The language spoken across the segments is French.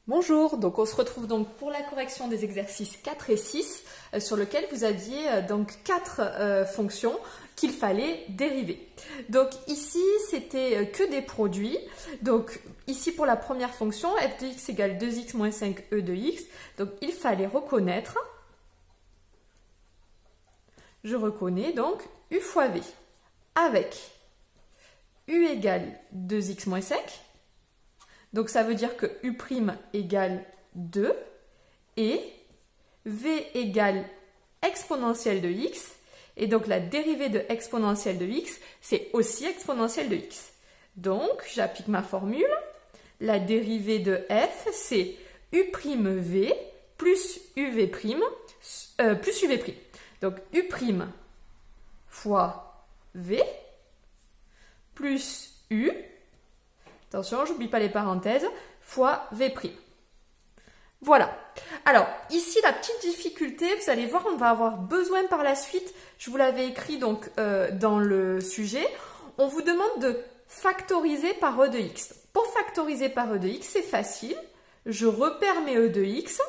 Bonjour, donc on se retrouve donc pour la correction des exercices 4 et 6 sur lequel vous aviez donc 4 fonctions qu'il fallait dériver. Donc ici c'était que des produits, donc ici pour la première fonction f de x égale 2x moins 5 e de x, donc il fallait reconnaître, je reconnais donc u fois v avec u égale 2x moins 5. Donc ça veut dire que u' égale 2 et v égale exponentielle de x. Et donc la dérivée de exponentielle de x, c'est aussi exponentielle de x. Donc j'applique ma formule. La dérivée de f, c'est u'v plus uv', plus uv'. Donc u' fois v plus u. Attention, j'oublie pas les parenthèses, fois V'. Voilà. Alors, ici, la petite difficulté, vous allez voir, on va avoir besoin par la suite, je vous l'avais écrit donc dans le sujet, on vous demande de factoriser par e de x. Pour factoriser par e de x, c'est facile. Je repère mes e de x,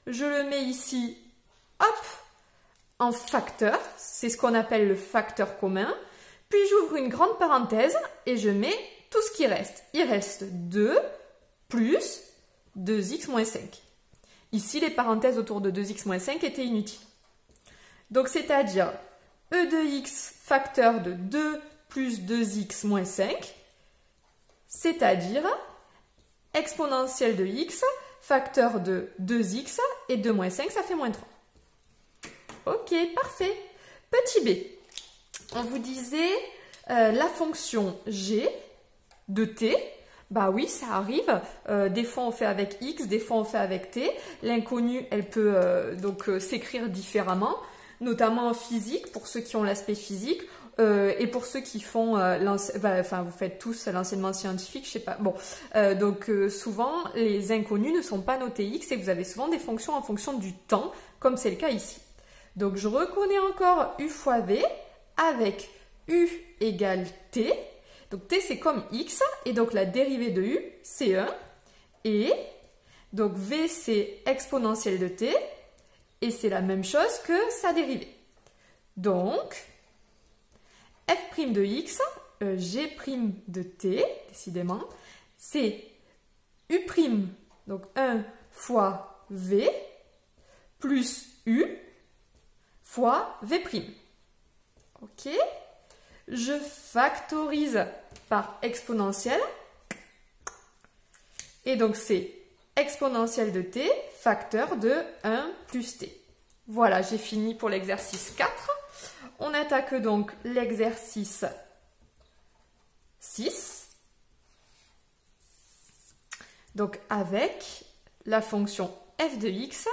je le mets ici, hop, en facteur, c'est ce qu'on appelle le facteur commun, puis j'ouvre une grande parenthèse et je mets tout ce qui reste. Il reste 2 plus 2x moins 5. Ici, les parenthèses autour de 2x moins 5 étaient inutiles. Donc, c'est-à-dire e de x facteur de 2 plus 2x moins 5, c'est-à-dire exponentielle de x facteur de 2x et 2 moins 5, ça fait moins 3. Ok, parfait. Petit b. On vous disait la fonction g de t, bah oui, ça arrive. Des fois on fait avec x, des fois on fait avec t. L'inconnue, elle peut s'écrire différemment, notamment en physique, pour ceux qui ont l'aspect physique, et pour ceux qui font, vous faites tous l'enseignement scientifique, je sais pas. Bon, souvent les inconnues ne sont pas notées x et vous avez souvent des fonctions en fonction du temps, comme c'est le cas ici. Donc je reconnais encore u fois v avec u égale t. Donc t c'est comme x, et donc la dérivée de u c'est 1, et donc v c'est exponentielle de t, et c'est la même chose que sa dérivée. Donc f' de x, g' de t, décidément, c'est u', donc 1 fois v, plus u fois v'. Ok ? Je factorise par exponentielle. Et donc, c'est exponentielle de t, facteur de 1 plus t. Voilà, j'ai fini pour l'exercice 4. On attaque donc l'exercice 6. Donc, avec la fonction f de x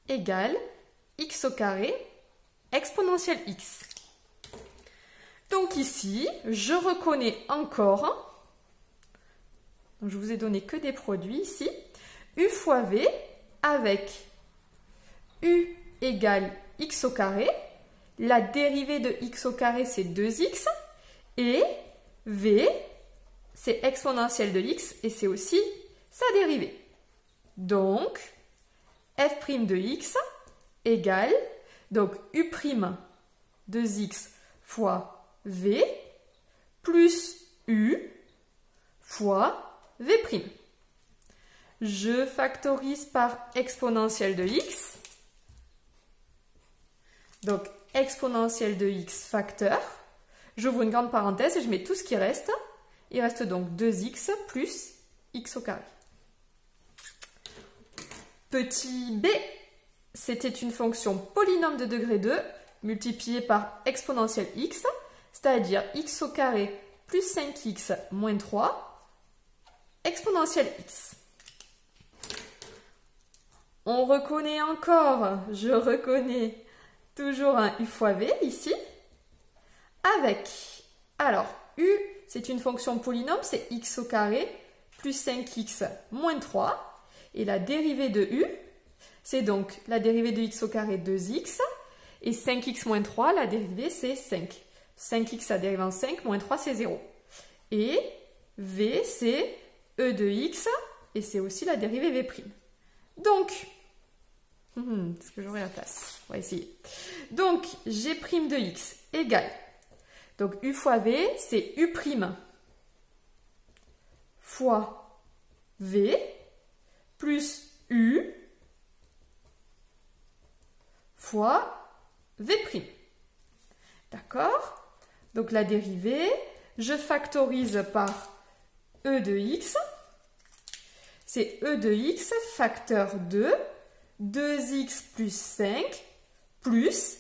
égale x au carré exponentielle x. Donc ici, je reconnais encore, je vous ai donné que des produits ici, u fois v avec u égale x au carré, la dérivée de x au carré c'est 2x, et v c'est exponentielle de x, et c'est aussi sa dérivée. Donc, f' de x égale, donc u' 2x fois v plus u fois v'. Je factorise par exponentielle de x. Donc, exponentielle de x facteur. J'ouvre une grande parenthèse et je mets tout ce qui reste. Il reste donc 2x plus x au carré. Petit b, c'était une fonction polynôme de degré 2 multipliée par exponentielle x, c'est-à-dire x au carré plus 5x moins 3, exponentielle x. On reconnaît encore, je reconnais toujours un u fois v ici, avec, alors u c'est une fonction polynôme, c'est x au carré plus 5x moins 3, et la dérivée de u, c'est donc la dérivée de x au carré 2x, et 5x moins 3, la dérivée c'est 5. 5x ça dérive en 5, moins 3 c'est 0. Et v c'est e de x et c'est aussi la dérivée V'. Donc, est-ce que j'aurai la place? On va essayer. Donc, G' de x égale, donc U fois V, c'est U' fois V plus U fois V'. D'accord? Donc la dérivée, je factorise par E de x. C'est E de x facteur 2, 2x plus 5 plus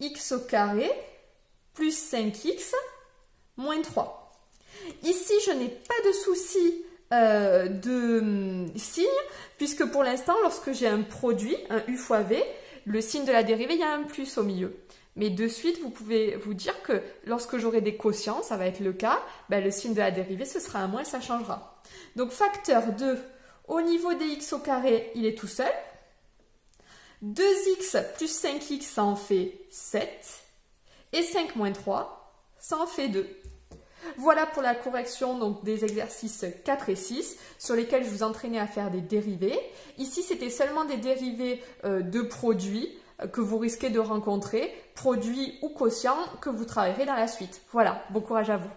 x au carré plus 5x moins 3. Ici, je n'ai pas de souci de signe, puisque pour l'instant, lorsque j'ai un produit, un U fois V, le signe de la dérivée, il y a un plus au milieu. Mais de suite, vous pouvez vous dire que lorsque j'aurai des quotients, ça va être le cas, ben le signe de la dérivée, ce sera un moins, ça changera. Donc facteur 2, au niveau des x au carré, il est tout seul. 2x plus 5x, ça en fait 7. Et 5 moins 3, ça en fait 2. Voilà pour la correction donc, des exercices 4 et 6 sur lesquels je vous entraînais à faire des dérivés. Ici, c'était seulement des dérivés de produits que vous risquez de rencontrer, produits ou quotients que vous travaillerez dans la suite. Voilà, bon courage à vous.